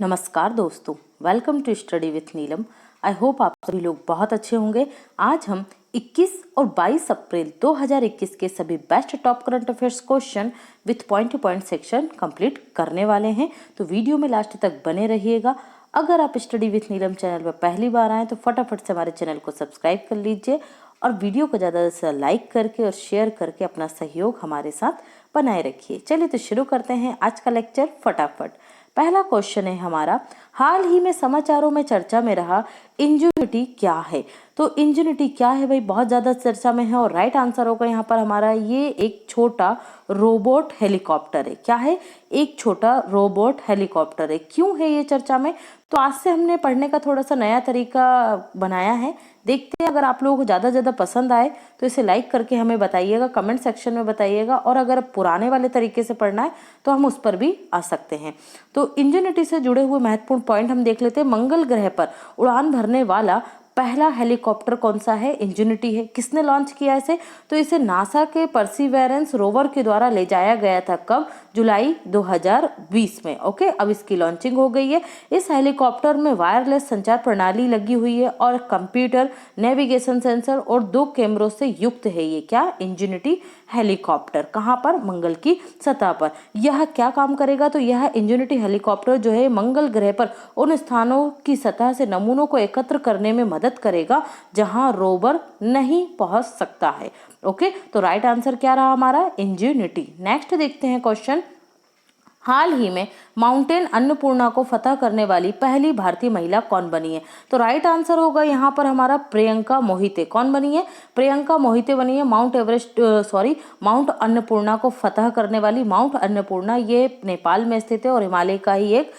नमस्कार दोस्तों, welcome to study with Neelam. I hope आप सभी लोग बहुत अच्छे होंगे। आज हम 21 और 22 अप्रैल 2021 के सभी best top current affairs question with point two point section complete करने वाले हैं, तो वीडियो में लास्ट तक बने रहिएगा। अगर आप स्टडी विथ नीलम चैनल पर पहली बार आए तो फटाफट से हमारे चैनल को सब्सक्राइब कर लीजिए और वीडियो को ज़्यादा से लाइक करके और शेयर करके अपना सहयोग हमारे साथ बनाए रखिए। चलिए तो शुरू करते हैं आज का लेक्चर फटाफट। पहला क्वेश्चन है हमारा, हाल ही में समाचारों में चर्चा में रहा इंजनिटी क्या है। तो इंजनिटी क्या है भाई, बहुत ज़्यादा चर्चा में है और राइट आंसर होगा यहाँ पर हमारा, ये एक छोटा रोबोट हेलीकॉप्टर है। क्या है? एक छोटा रोबोट हेलीकॉप्टर है। क्यों है ये चर्चा में? तो आज से हमने पढ़ने का थोड़ा सा नया तरीका बनाया है, देखते हैं। अगर आप लोगों को ज़्यादा पसंद आए तो इसे लाइक करके हमें बताइएगा, कमेंट सेक्शन में बताइएगा। और अगर पुराने वाले तरीके से पढ़ना है तो हम उस पर भी आ सकते हैं। तो इंजनिटी से जुड़े हुए महत्वपूर्ण पॉइंट हम देख लेते हैं। मंगल ग्रह पर उड़ान भरने वाला पहला हेलीकॉप्टर कौन सा है? इंजनिटी है। किसने लॉन्च किया इसे? तो इसे नासा के परसिवेरेंस रोवर के द्वारा ले जाया गया था। कब? जुलाई 2020 में। ओके, अब इसकी लॉन्चिंग हो गई है। इस हेलीकॉप्टर में वायरलेस संचार प्रणाली लगी हुई है और कंप्यूटर, नेविगेशन सेंसर और 2 कैमरों से युक्त है। ये क्या? इंजनिटी हेलीकॉप्टर। कहाँ पर? मंगल की सतह पर। यह क्या काम करेगा? तो यह इंजनिटी हेलीकॉप्टर जो है मंगल ग्रह पर उन स्थानों की सतह से नमूनों को एकत्र करने में मदद करेगा जहां रोवर नहीं पहुंच सकता है। ओके, तो राइट आंसर क्या रहा हमारा? इंजनिटी। नेक्स्ट देखते हैं क्वेश्चन, हाल ही में माउंटेन अन्नपूर्णा को फतह करने वाली पहली भारतीय महिला कौन बनी है? तो राइट आंसर होगा यहाँ पर हमारा प्रियंका मोहिते। कौन बनी है? प्रियंका मोहिते बनी है। माउंट अन्नपूर्णा को फतह करने वाली। माउंट अन्नपूर्णा ये नेपाल में स्थित है और हिमालय का ही एक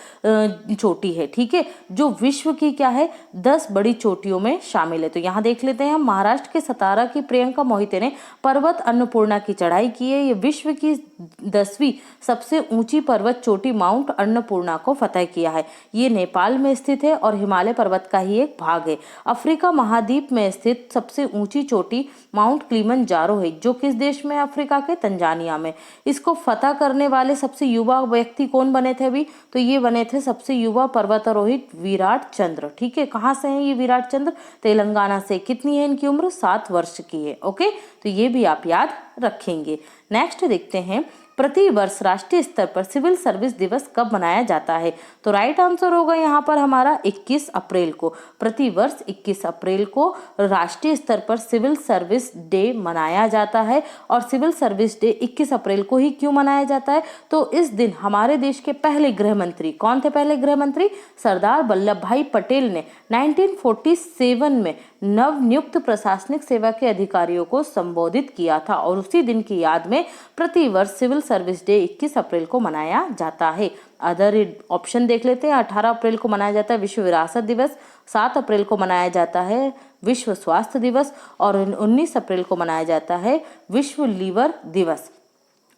चोटी है। ठीक है, जो विश्व की क्या है, 10 बड़ी चोटियों में शामिल है। तो यहाँ देख लेते हैं हम, महाराष्ट्र के सतारा की प्रियंका मोहिते ने पर्वत अन्नपूर्णा की चढ़ाई की है। ये विश्व की 10वीं सबसे ऊंची पर्वत चोटी माउंट अन्नपूर्णा को फतह किया है। ये नेपाल में स्थित है और हिमालय पर्वत का ही एक भाग है। अफ्रीका महाद्वीप में स्थित सबसे ऊंची चोटी माउंट किलिमंजारो है, जो किस देश में? अफ्रीका के तंजानिया में। इसको फतह करने वाले सबसे युवा व्यक्ति कौन बने थे अभी? तो ये बने थे सबसे युवा पर्वतारोही विराट चंद्र। ठीक है, कहाँ से हैं ये विराट चंद्र? तेलंगाना से। कितनी है इनकी उम्र? 7 वर्ष की है। ओके, तो ये भी आप याद रखेंगे। नेक्स्ट देखते हैं, प्रति वर्ष राष्ट्रीय स्तर पर सिविल सर्विस दिवस कब मनाया जाता है? तो राइट आंसर होगा यहाँ पर हमारा 21 अप्रैल को। प्रति वर्ष 21 अप्रैल को राष्ट्रीय स्तर पर सिविल सर्विस डे मनाया जाता है। और सिविल सर्विस डे 21 अप्रैल को ही क्यों मनाया जाता है? तो इस दिन हमारे देश के पहले गृह मंत्री कौन थे? पहले गृह मंत्री सरदार वल्लभ भाई पटेल ने 1947 में नवनियुक्त प्रशासनिक सेवा के अधिकारियों को संबोधित किया था और उसी दिन की याद में प्रति वर्ष सिविल सर्विस डे 21 अप्रैल को मनाया जाता है। अदर ऑप्शन देख लेते हैं। 18 अप्रैल को मनाया जाता है विश्व विरासत दिवस, 7 अप्रैल को मनाया जाता है विश्व स्वास्थ्य दिवस और 19 अप्रैल को मनाया जाता है विश्व लीवर दिवस।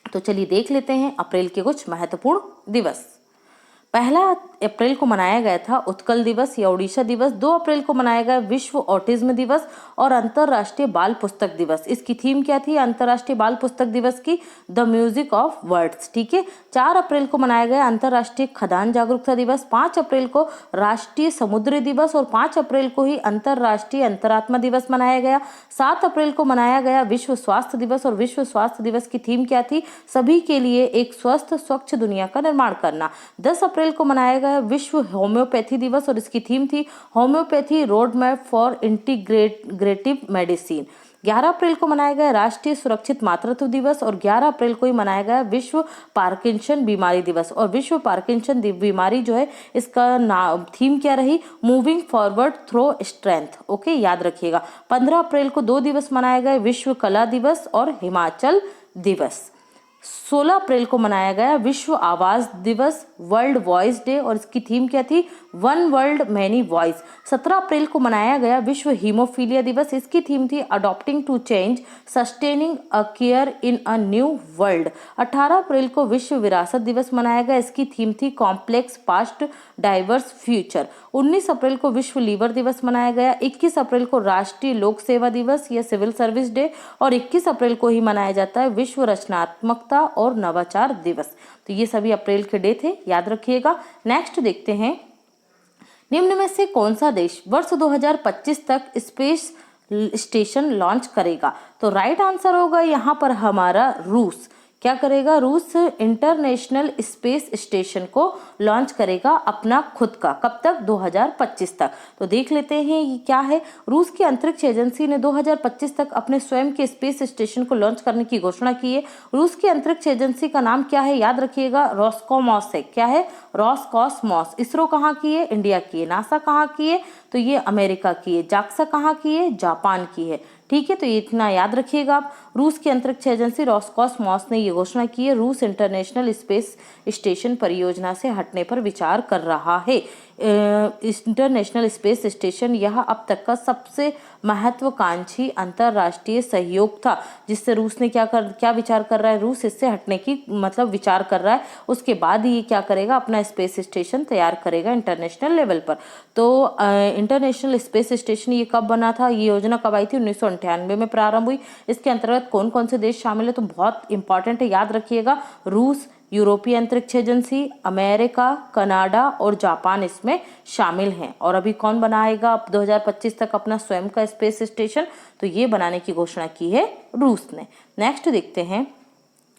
तो चलिए देख लेते हैं अप्रैल के कुछ महत्वपूर्ण दिवस। पहला अप्रैल को मनाया गया था उत्कल दिवस या ओडिशा दिवस। 2 अप्रैल को मनाया गया विश्व ऑटिज्म दिवस और अंतरराष्ट्रीय बाल पुस्तक दिवस। इसकी थीम क्या थी अंतरराष्ट्रीय बाल पुस्तक दिवस की? The music of words. ठीक है, 4 अप्रैल को मनाया गया अंतरराष्ट्रीय खदान जागरूकता दिवस। 5 अप्रैल को राष्ट्रीय समुद्री दिवस और 5 अप्रैल को ही अंतरराष्ट्रीय अंतरात्मा दिवस मनाया गया। 7 अप्रैल को मनाया गया विश्व स्वास्थ्य दिवस और विश्व स्वास्थ्य दिवस की थीम क्या थी? सभी के लिए एक स्वस्थ स्वच्छ दुनिया का निर्माण करना। 10 अप्रैल को मनाया गया विश्व होम्योपैथी दिवस और इसकी थीम थी homeopathy road map for integrative medicine. 11 अप्रैल को मनाया गया राष्ट्रीय सुरक्षित मातृत्व दिवस और 11 अप्रैल को ही मनाया गया विश्व पार्किंसन बीमारी दिवस। और विश्व पार्किंसन बीमारी जो है इसका थीम क्या रही? Moving forward through strength. Okay, याद रखिएगा। 15 अप्रैल को 2 दिवस मनाया गया विश्व कला दिवस और हिमाचल दिवस। 16 अप्रैल को मनाया गया विश्व आवाज दिवस वर्ल्ड वॉइस डे और इसकी थीम क्या थी? One world many voice. 17 April को मनाया गया विश्व हीमोफीलिया दिवस। इसकी थीम थी adopting to change sustaining a care in a new world. 18 April को विश्व विरासत दिवस मनाया गया। इसकी थीम थी complex past diverse future. 19 April को विश्व लीवर दिवस मनाया गया। 21 अप्रैल को राष्ट्रीय लोक सेवा दिवस या सिविल सर्विस डे और 21 अप्रैल को ही मनाया जाता है विश्व रचनात्मक उपभोक्ता और नवाचार दिवस। तो ये सभी अप्रैल के डे थे, याद रखिएगा। नेक्स्ट देखते हैं, निम्न में से कौन सा देश वर्ष 2025 तक स्पेस स्टेशन लॉन्च करेगा? तो राइट आंसर होगा यहाँ पर हमारा रूस। क्या करेगा? रूस इंटरनेशनल स्पेस स्टेशन को लॉन्च करेगा अपना खुद का। कब तक? 2025 तक। तो देख लेते हैं ये क्या है। रूस की अंतरिक्ष एजेंसी ने 2025 तक अपने स्वयं के स्पेस स्टेशन को लॉन्च करने की घोषणा की है। रूस की अंतरिक्ष एजेंसी का नाम क्या है? याद रखिएगा, रॉसकॉमॉस है। क्या है? रॉसकॉसमॉस। इसरो कहाँ की है? इंडिया की है। नासा कहाँ की है? तो ये अमेरिका की है। जाक्सा कहाँ की है? जापान की है। ठीक है, तो ये इतना याद रखिएगा आप। रूस की अंतरिक्ष एजेंसी रॉसकॉसमॉस ने ये घोषणा की है, रूस इंटरनेशनल स्पेस स्टेशन परियोजना से हटने पर विचार कर रहा है। इंटरनेशनल स्पेस स्टेशन यह अब तक का सबसे महत्वाकांक्षी अंतरराष्ट्रीय सहयोग था, जिससे रूस ने क्या विचार कर रहा है? रूस इससे हटने की मतलब विचार कर रहा है। उसके बाद ही ये क्या करेगा? अपना स्पेस स्टेशन तैयार करेगा इंटरनेशनल लेवल पर। तो इंटरनेशनल स्पेस स्टेशन ये कब बना था? ये योजना कब आई थी? 1998 में प्रारंभ हुई। इसके अंतर्गत कौन कौन से देश शामिल है? तो बहुत इंपॉर्टेंट है, याद रखिएगा। रूस, यूरोपीय अंतरिक्ष एजेंसी, अमेरिका, कनाडा और जापान इसमें शामिल हैं। और अभी कौन बनाएगा अब 2025 तक अपना स्वयं का स्पेस स्टेशन? तो ये बनाने की घोषणा की है रूस ने। नेक्स्ट देखते हैं,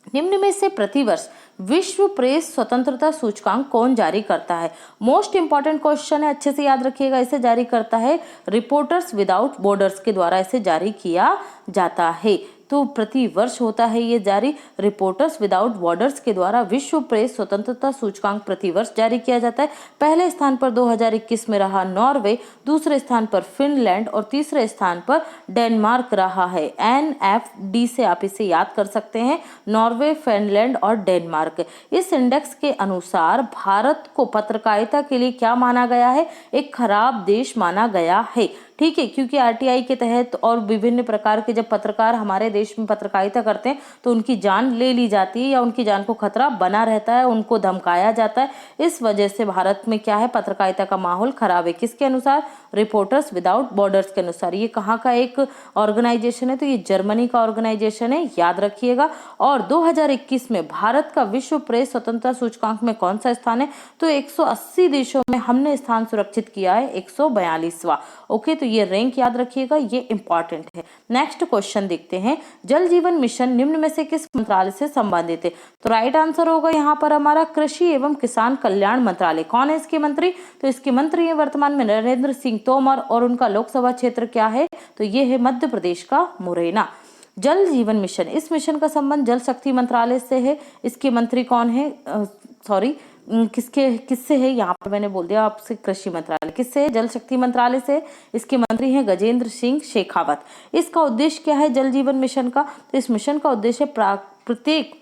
निम्न में से प्रतिवर्ष विश्व प्रेस स्वतंत्रता सूचकांक कौन जारी करता है? मोस्ट इंपॉर्टेंट क्वेश्चन है, अच्छे से याद रखिएगा। इसे जारी करता है रिपोर्टर्स विदाउट बॉर्डर्स के द्वारा इसे जारी किया जाता है। तो प्रति वर्ष होता है ये जारी। रिपोर्टर्स विदाउट बॉर्डर्स के द्वारा विश्व प्रेस स्वतंत्रता सूचकांक प्रति वर्ष जारी किया जाता है। पहले स्थान पर 2021 में रहा नॉर्वे, दूसरे स्थान पर फिनलैंड और तीसरे स्थान पर डेनमार्क रहा है। NFD से आप इसे याद कर सकते हैं, नॉर्वे, फिनलैंड और डेनमार्क। इस इंडेक्स के अनुसार भारत को पत्रकारिता के लिए क्या माना गया है? एक खराब देश माना गया है। ठीक है, क्योंकि RTI के तहत और विभिन्न प्रकार के जब पत्रकार हमारे देश में पत्रकारिता करते हैं तो उनकी जान ले ली जाती है या उनकी जान को खतरा बना रहता है, उनको धमकाया जाता है। इस वजह से भारत में क्या है? पत्रकारिता का माहौल खराब है। किसके अनुसार? रिपोर्टर्स विदाउट बॉर्डर्स के अनुसार। ये कहाँ का एक ऑर्गेनाइजेशन है? तो ये जर्मनी का ऑर्गेनाइजेशन है, याद रखिएगा। और 2021 में भारत का विश्व प्रेस स्वतंत्रता सूचकांक में कौन सा स्थान है? तो 180 देशों में हमने स्थान सुरक्षित किया है 142वां। ओके, तो ये रैंक याद रखिएगा, ये इंपॉर्टेंट है। नेक्स्ट क्वेश्चन देखते हैं, जल जीवन मिशन निम्न में से किस मंत्रालय से संबंधित है? तो राइट आंसर होगा यहाँ पर हमारा कृषि एवं किसान कल्याण मंत्रालय। कौन है इसके मंत्री? तो इसके मंत्री हैं वर्तमान में नरेंद्र सिंह तोमर और उनका लोकसभा क्षेत्र क्या है? तो ये है मध्य प्रदेश का मुरैना। जल जीवन मिशन, इस मिशन का संबंध जल शक्ति मंत्रालय से है। इसके मंत्री कौन है? किससे है? यहाँ पर मैंने बोल दिया आपसे, कृषि मंत्रालय। किससे है? जल शक्ति मंत्रालय से। इसके मंत्री हैं गजेंद्र सिंह शेखावत। इसका उद्देश्य क्या है जल जीवन मिशन का? तो इस मिशन का उद्देश्य प्रत्येक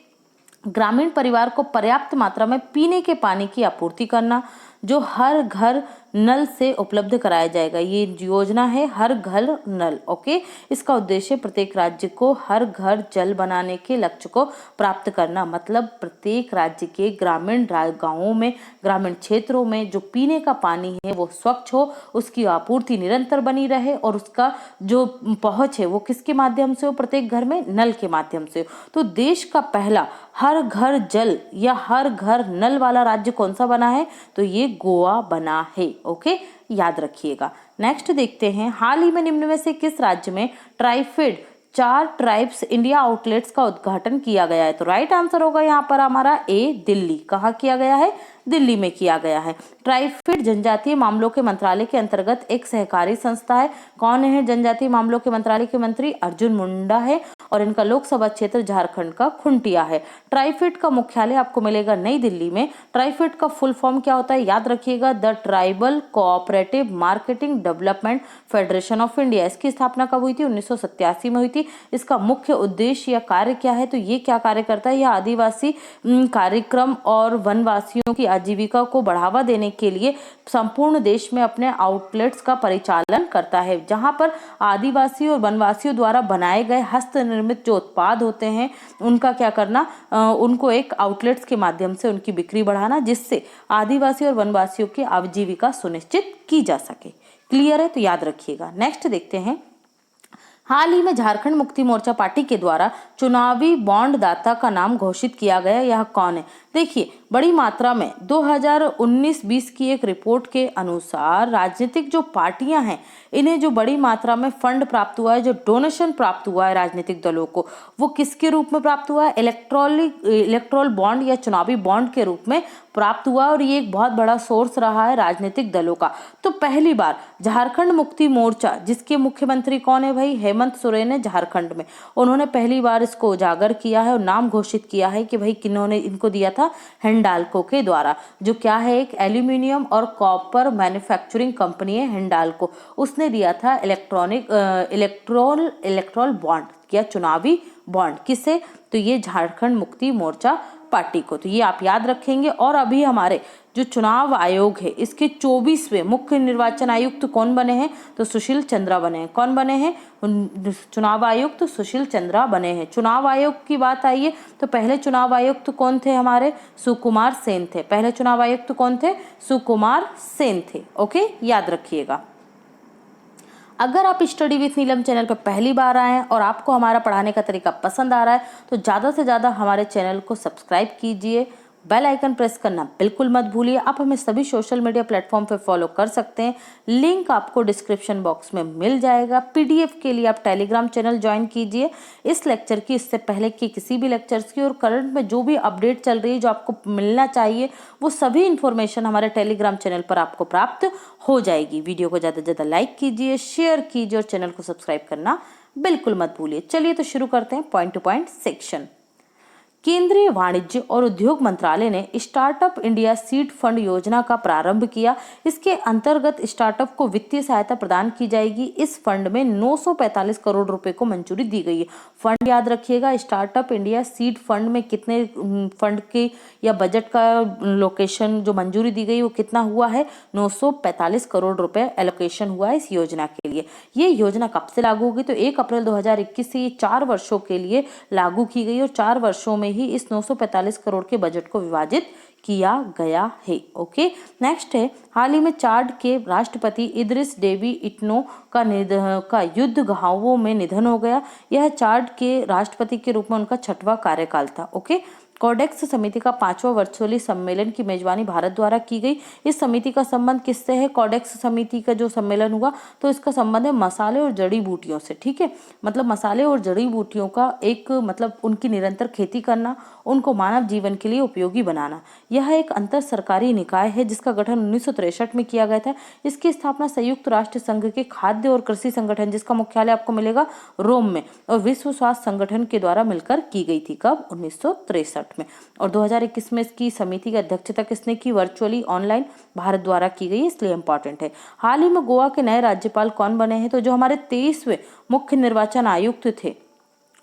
ग्रामीण परिवार को पर्याप्त मात्रा में पीने के पानी की आपूर्ति करना, जो हर घर नल से उपलब्ध कराया जाएगा। ये योजना है हर घर नल। ओके, इसका उद्देश्य प्रत्येक राज्य को हर घर जल बनाने के लक्ष्य को प्राप्त करना। मतलब प्रत्येक राज्य के ग्रामीण गांवों में, ग्रामीण क्षेत्रों में जो पीने का पानी है वो स्वच्छ हो, उसकी आपूर्ति निरंतर बनी रहे और उसका जो पहुंच है वो किसके माध्यम से हो? प्रत्येक घर में नल के माध्यम से हो। तो देश का पहला हर घर जल या हर घर नल वाला राज्य कौन सा बना है? तो ये गोवा बना है। ओके, याद रखिएगा। नेक्स्ट देखते हैं, हाल ही में निम्न में से किस राज्य में ट्राइफेड 4 ट्राइब्स इंडिया आउटलेट्स का उद्घाटन किया गया है? तो राइट आंसर होगा यहाँ पर हमारा ए, दिल्ली। कहाँ किया गया है? दिल्ली में किया गया है। ट्राइफेड जनजातीय मामलों के मंत्रालय के अंतर्गत एक सहकारी संस्था है। कौन है जनजातीय मामलों के मंत्रालय के मंत्री? अर्जुन मुंडा है और इनका लोकसभा क्षेत्र झारखंड का खुंटिया है। ट्राइफेड का मुख्यालय आपको मिलेगा नई दिल्ली में। ट्राइफेड का फुल फॉर्म क्या होता है? याद रखिएगा, the tribal cooperative marketing development federation of India. इसकी स्थापना कब हुई थी? 1987 में हुई थी। इसका मुख्य उद्देश्य या कार्य क्या है? तो ये क्या कार्य करता है? यह आदिवासी कार्यक्रम और वनवासियों की आजीविका को बढ़ावा देने के लिए संपूर्ण देश में अपने आउटलेट्स का परिचालन करता है, जहां पर आदिवासी और वनवासियों द्वारा बनाए गए हस्त निर्मित जो उत्पाद होते हैं उनका क्या करना, उनको एक आउटलेट्स के माध्यम से उनकी बिक्री बढ़ाना, जिससे आदिवासी और वनवासियों की आजीविका सुनिश्चित की जा सके। क्लियर है? तो याद रखिएगा। नेक्स्ट देखते हैं, हाल ही में झारखंड मुक्ति मोर्चा पार्टी के द्वारा चुनावी बॉन्ड दाता का नाम घोषित किया गया। यह कौन है? देखिए, बड़ी मात्रा में 2019-20 की एक रिपोर्ट के अनुसार राजनीतिक जो पार्टियां हैं, इन्हें जो बड़ी मात्रा में फंड प्राप्त हुआ है, जो डोनेशन प्राप्त हुआ है राजनीतिक दलों को, वो किसके रूप में प्राप्त हुआ है? इलेक्ट्रोल बॉन्ड या चुनावी बॉन्ड के रूप में प्राप्त हुआ, और ये एक बहुत बड़ा सोर्स रहा है राजनीतिक दलों का। तो पहली बार झारखंड मुक्ति मोर्चा, जिसके मुख्यमंत्री कौन है भाई? हेमंत सोरेन है झारखंड में। उन्होंने पहली बार इसको उजागर किया है और नाम घोषित किया है कि भाई किन्होंने इनको दिया था? हिंडाल्को के द्वारा, जो क्या है, एक एल्यूमिनियम और कॉपर मैन्युफैक्चरिंग कंपनी है हिंडाल्को। उसने दिया था इलेक्ट्रोल बॉन्ड या चुनावी बॉन्ड। किसे? तो ये झारखंड मुक्ति मोर्चा पार्टी को। तो ये आप याद रखेंगे। और अभी हमारे जो चुनाव आयोग है, इसके 24वें मुख्य निर्वाचन आयुक्त कौन बने हैं? तो सुशील चंद्रा बने हैं। कौन बने हैं? चुनाव आयुक्त सुशील चंद्रा बने हैं। चुनाव आयोग की बात आई है तो पहले चुनाव आयुक्त कौन थे हमारे? सुकुमार सेन थे। पहले चुनाव आयुक्त कौन थे? सुकुमार सेन थे। ओके, याद रखिएगा। अगर आप स्टडी विथ नीलम चैनल पर पहली बार आए हैं और आपको हमारा पढ़ाने का तरीका पसंद आ रहा है तो ज़्यादा से ज़्यादा हमारे चैनल को सब्सक्राइब कीजिए, बेल आइकन प्रेस करना बिल्कुल मत भूलिए। आप हमें सभी सोशल मीडिया प्लेटफॉर्म पे फॉलो कर सकते हैं, लिंक आपको डिस्क्रिप्शन बॉक्स में मिल जाएगा। पीडीएफ के लिए आप टेलीग्राम चैनल ज्वाइन कीजिए इस लेक्चर की, इससे पहले की किसी भी लेक्चर्स की, और करंट में जो भी अपडेट चल रही है, जो आपको मिलना चाहिए, वो सभी इन्फॉर्मेशन हमारे टेलीग्राम चैनल पर आपको प्राप्त हो जाएगी। वीडियो को ज़्यादा से ज़्यादा लाइक कीजिए, शेयर कीजिए और चैनल को सब्सक्राइब करना बिल्कुल मत भूलिए। चलिए तो शुरू करते हैं पॉइंट टू पॉइंट सेक्शन। केंद्रीय वाणिज्य और उद्योग मंत्रालय ने स्टार्टअप इंडिया सीड फंड योजना का प्रारंभ किया। इसके अंतर्गत स्टार्टअप को वित्तीय सहायता प्रदान की जाएगी। इस फंड में 945 करोड़ रुपए को मंजूरी दी गई है। फंड याद रखिएगा, स्टार्टअप इंडिया सीड फंड में कितने फंड के या बजट का लोकेशन जो मंजूरी दी गई वो कितना हुआ है? 945 करोड़ रुपए एलोकेशन हुआ है इस योजना के लिए। ये योजना कब से लागू होगी? तो 1 अप्रैल 2021 से ये 4 वर्षों के लिए लागू की गई और 4 वर्षों में ही इस 945 करोड़ के बजट को विभाजित किया गया है। ओके, नेक्स्ट है, हाल ही में चाड के राष्ट्रपति इदरिस डेबी इट्नो का युद्ध घावों में निधन हो गया। यह चाड के राष्ट्रपति के रूप में उनका 6वां कार्यकाल था। ओके, कोडेक्स समिति का 5वां वर्चुअली सम्मेलन की मेजबानी भारत द्वारा की गई। इस समिति का संबंध किससे है? कोडेक्स समिति का जो सम्मेलन हुआ तो इसका संबंध है मसाले और जड़ी बूटियों से। ठीक है, मतलब मसाले और जड़ी बूटियों का एक मतलब उनकी निरंतर खेती करना, उनको मानव जीवन के लिए उपयोगी बनाना। यह एक अंतर सरकारी निकाय है जिसका गठन 1963 में किया गया था। इसकी स्थापना संयुक्त राष्ट्र संघ के खाद्य और कृषि संगठन, जिसका मुख्यालय आपको मिलेगा रोम में, और विश्व स्वास्थ्य संगठन के द्वारा मिलकर की गई थी। कब? 1963 में। और 2021 में इसकी समिति की अध्यक्षता किसने की? वर्चुअली ऑनलाइन भारत द्वारा की गई, इसलिए इंपॉर्टेंट है। हाल ही में गोवा के नए राज्यपाल कौन बने हैं? तो जो हमारे 23वें मुख्य निर्वाचन आयुक्त थे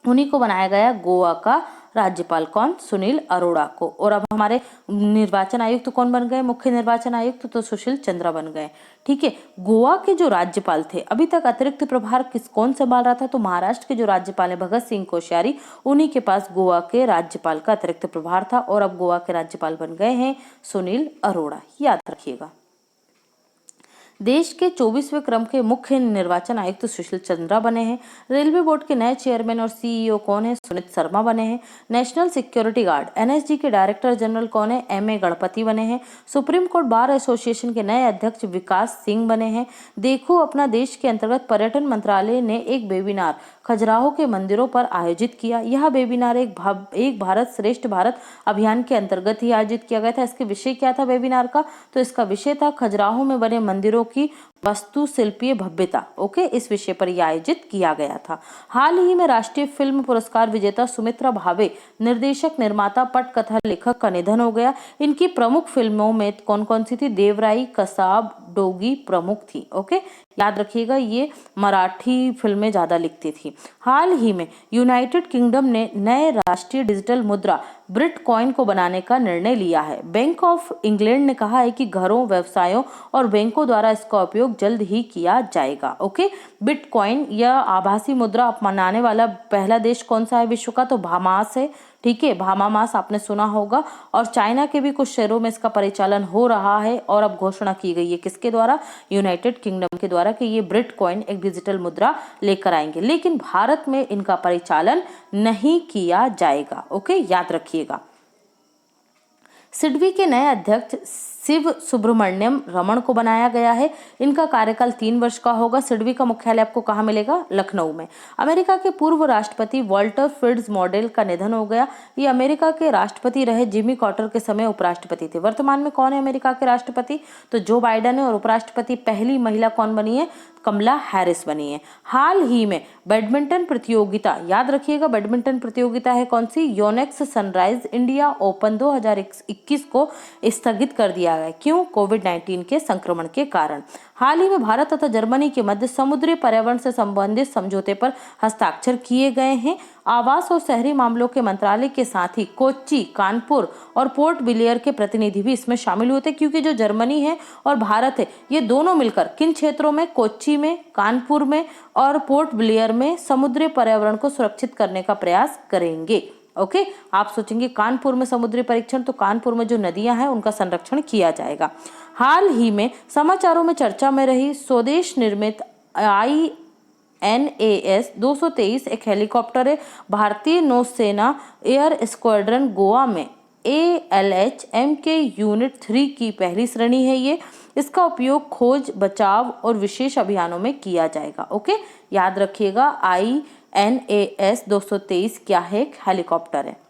उन्हीं को बनाया गया गोवा का राज्यपाल। कौन? सुनील अरोड़ा को। और अब हमारे निर्वाचन आयुक्त कौन बन गए? मुख्य निर्वाचन आयुक्त तो सुशील चंद्रा बन गए। ठीक है, गोवा के जो राज्यपाल थे अभी तक अतिरिक्त प्रभार कौन संभाल रहा था? तो महाराष्ट्र के जो राज्यपाल है भगत सिंह कोश्यारी, उन्हीं के पास गोवा के राज्यपाल का अतिरिक्त प्रभार था, और अब गोवा के राज्यपाल बन गए हैं सुनील अरोड़ा। याद रखिएगा। देश के 24वें क्रम के मुख्य निर्वाचन आयुक्त सुशील चंद्रा बने हैं। रेलवे बोर्ड के नए चेयरमैन और सीईओ कौन है? सुनीत शर्मा बने हैं। नेशनल सिक्योरिटी गार्ड एनएसजी के डायरेक्टर जनरल कौन है? एमए गणपति बने हैं। सुप्रीम कोर्ट बार एसोसिएशन के नए अध्यक्ष विकास सिंह बने हैं। देखो अपना देश के अंतर्गत पर्यटन मंत्रालय ने एक वेबिनार खजुराहो के मंदिरों पर आयोजित किया। यह वेबिनार एक भारत श्रेष्ठ भारत अभियान के अंतर्गत ही आयोजित किया गया था। इसके विषय क्या था वेबिनार का? तो इसका विषय था खजुराहो में बने मंदिरों की वास्तुशिल्पीय भव्यता। ओके, इस विषय पर यह आयोजित किया गया था। हाल ही में राष्ट्रीय फिल्म पुरस्कार विजेता सुमित्रा भावे, निर्देशक, निर्माता, पटकथा लेखक का निधन हो गया। इनकी प्रमुख फिल्मों में कौन कौन सी थी? देवराई, कसाब, डोगी प्रमुख थी। ओके, याद रखिएगा, ये मराठी फिल्में ज्यादा लिखती थी। हाल ही में यूनाइटेड किंगडम ने नए राष्ट्रीय डिजिटल मुद्रा बिटकॉइन को बनाने का निर्णय लिया है। बैंक ऑफ इंग्लैंड ने कहा है कि घरों, व्यवसायों और बैंकों द्वारा इसका उपयोग जल्द ही किया जाएगा। ओके, बिटकॉइन या आभासी मुद्रा अपनाने वाला पहला देश कौन सा है विश्व का? तो बाहामास है। ठीक है, बाहामास आपने सुना होगा, और चाइना के भी कुछ शहरों में इसका परिचालन हो रहा है। और अब घोषणा की गई है किसके द्वारा, यूनाइटेड किंगडम के द्वारा, कि ये बिटकॉइन एक डिजिटल मुद्रा लेकर आएंगे, लेकिन भारत में इनका परिचालन नहीं किया जाएगा। ओके, याद रखिएगा। सिडबी के नए अध्यक्ष शिव सुब्रमण्यम रमन को बनाया गया है। इनका कार्यकाल 3 वर्ष का होगा। सिडबी का मुख्यालय आपको कहाँ मिलेगा, लखनऊ में। अमेरिका के पूर्व राष्ट्रपति वॉल्टर फिट्ज मॉडेल का निधन हो गया। ये अमेरिका के राष्ट्रपति रहे, जिमी कार्टर के समय उपराष्ट्रपति थे। वर्तमान में कौन है अमेरिका के राष्ट्रपति, तो जो बाइडन है, और उपराष्ट्रपति पहली महिला कौन बनी है, कमला हैरिस बनी है। हाल ही में बैडमिंटन प्रतियोगिता, याद रखिएगा बैडमिंटन प्रतियोगिता है कौन सी, योनेक्स सनराइज इंडिया ओपन 2021 को स्थगित कर दिया गया। क्यों, कोविड-19 के संक्रमण के कारण। हाल ही में भारत तथा जर्मनी के मध्य समुद्री पर्यावरण से संबंधित समझौते पर हस्ताक्षर किए गए हैं। आवास और शहरी मामलों के मंत्रालय के साथ ही कोच्चि, कानपुर और पोर्ट ब्लेयर के प्रतिनिधि भी इसमें शामिल हुए थे, क्योंकि जो जर्मनी है और भारत है, ये दोनों मिलकर किन क्षेत्रों में, कोच्चि में, कानपुर में और पोर्ट ब्लेयर में समुद्री पर्यावरण को सुरक्षित करने का प्रयास करेंगे। ओके, आप सोचेंगे कानपुर में समुद्री परीक्षण, तो कानपुर में जो नदियां हैं उनका संरक्षण किया जाएगा। हाल ही में समाचारों में चर्चा में रही स्वदेश निर्मित INAS 223 एक हेलीकॉप्टर है। भारतीय नौसेना एयर स्क्वाड्रन गोवा में ALH MK यूनिट 3 की पहली श्रेणी है ये। इसका उपयोग खोज, बचाव और विशेष अभियानों में किया जाएगा। ओके, याद रखिएगा INAS 223 क्या है, एक हेलीकॉप्टर है।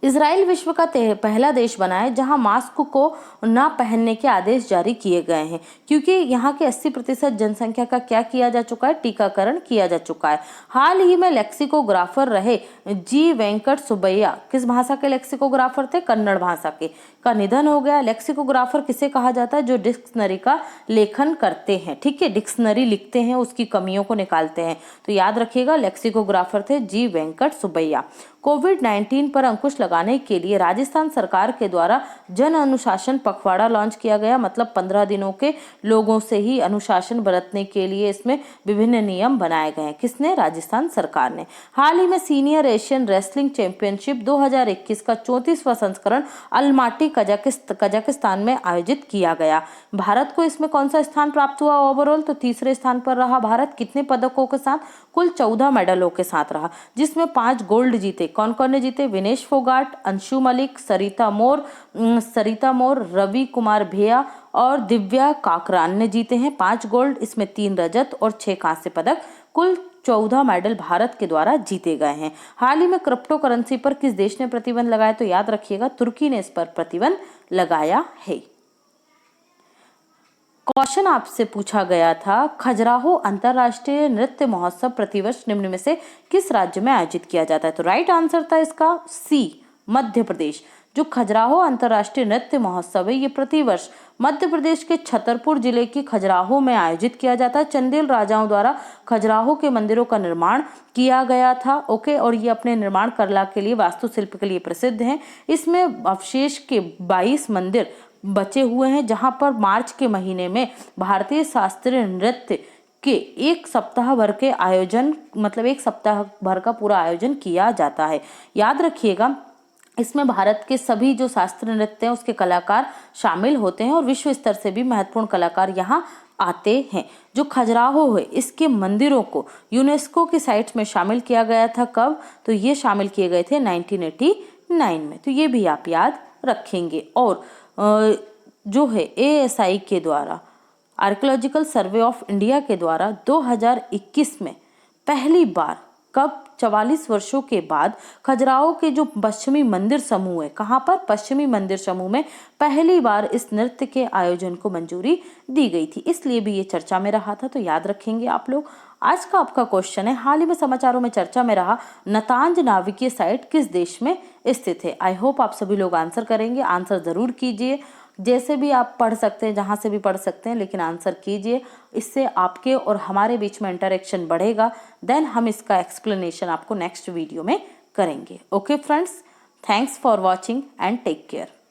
इजराइल विश्व का पहला देश बना है जहां मास्क को न पहनने के आदेश जारी किए गए हैं, क्योंकि यहां के 80% जनसंख्या का क्या किया जा चुका है, टीकाकरण किया जा चुका है। हाल ही में लेक्सिकोग्राफर रहे जी वेंकट सुब्बैया, किस भाषा के लेक्सिकोग्राफर थे, कन्नड़ भाषा के, का निधन हो गया। लेक्सिकोग्राफर किसे कहा जाता है, जो डिक्शनरी का लेखन करते हैं। ठीक है, डिक्शनरी लिखते हैं, उसकी कमियों को निकालते हैं। तो याद रखिएगा लेक्सिकोग्राफर थे जी वेंकट सुब्बैया। कोविड-19 पर अंकुश लगाने के लिए राजस्थान सरकार के द्वारा जन अनुशासन पखवाड़ा लॉन्च किया गया। मतलब 15 दिनों के लोगों से ही अनुशासन बरतने के लिए इसमें विभिन्न नियम बनाए गए हैं। किसने, राजस्थान सरकार ने। हाल ही में सीनियर एशियन रेसलिंग चैंपियनशिप 2021 का 34वां संस्करण अलमाटी कजाकिस्तान में आयोजित किया गया। भारत को इसमें कौन सा स्थान प्राप्त हुआ ओवरऑल, तो तीसरे स्थान पर रहा भारत। कितने पदकों के साथ, कुल 14 मेडलों के साथ रहा, जिसमें 5 गोल्ड जीते। कौन कौन ने जीते, विनेश फोगाट, अंशु मलिक, सरिता मोर, रवि कुमार भेया और दिव्या काकरान ने जीते हैं 5 गोल्ड। इसमें 3 रजत और 6 कांस्य पदक, कुल 14 मेडल भारत के द्वारा जीते गए हैं। हाल ही में क्रिप्टो करेंसी पर किस देश ने प्रतिबंध लगाया, तो याद रखिएगा तुर्की ने इस पर प्रतिबंध लगाया है। क्वेश्चन आपसे पूछा गया था, खजुराहो अंतरराष्ट्रीय नृत्य महोत्सव प्रतिवर्ष निम्न में से किस राज्य में आयोजित किया जाता है, तो राइट आंसर था इसका सी, मध्य प्रदेश। जो खजुराहो अंतरराष्ट्रीय नृत्य महोत्सव है, ये प्रतिवर्ष मध्य प्रदेश के छतरपुर जिले की खजुराहो में आयोजित किया जाता है। चंदेल राजाओं द्वारा खजुराहो के मंदिरों का निर्माण किया गया था। ओके, और ये अपने निर्माण कला के लिए, वास्तुशिल्प के लिए प्रसिद्ध हैं। इसमें अवशेष के 22 मंदिर बचे हुए हैं, जहां पर मार्च के महीने में भारतीय शास्त्रीय नृत्य के 1 सप्ताह भर के आयोजन, मतलब 1 सप्ताह भर का पूरा आयोजन किया जाता है। याद रखिएगा इसमें भारत के सभी जो शास्त्रीय नृत्य हैं उसके कलाकार शामिल होते हैं और विश्व स्तर से भी महत्वपूर्ण कलाकार यहाँ आते हैं। जो खजुराहो है, इसके मंदिरों को यूनेस्को की साइट्स में शामिल किया गया था। कब, तो ये शामिल किए गए थे 1989 में। तो ये भी आप याद रखेंगे। और जो है ASI के द्वारा, आर्कियोलॉजिकल सर्वे ऑफ इंडिया के द्वारा 2021 में पहली बार, कब, 44 वर्षों के बाद खजुराहो के जो पश्चिमी मंदिर समूह है, कहाँ पर, पश्चिमी मंदिर समूह में पहली बार इस नृत्य के आयोजन को मंजूरी दी गई थी। इसलिए भी ये चर्चा में रहा था, तो याद रखेंगे आप लोग। आज का आपका क्वेश्चन है, हाल ही में समाचारों में चर्चा में रहा नतांज नाविकीय साइट किस देश में स्थित है। आई होप आप सभी लोग आंसर करेंगे। आंसर जरूर कीजिए, जैसे भी आप पढ़ सकते हैं, जहां से भी पढ़ सकते हैं, लेकिन आंसर कीजिए। इससे आपके और हमारे बीच में इंटरेक्शन बढ़ेगा। देन हम इसका एक्सप्लेनेशन आपको नेक्स्ट वीडियो में करेंगे। Okay friends, thanks for watching and take care.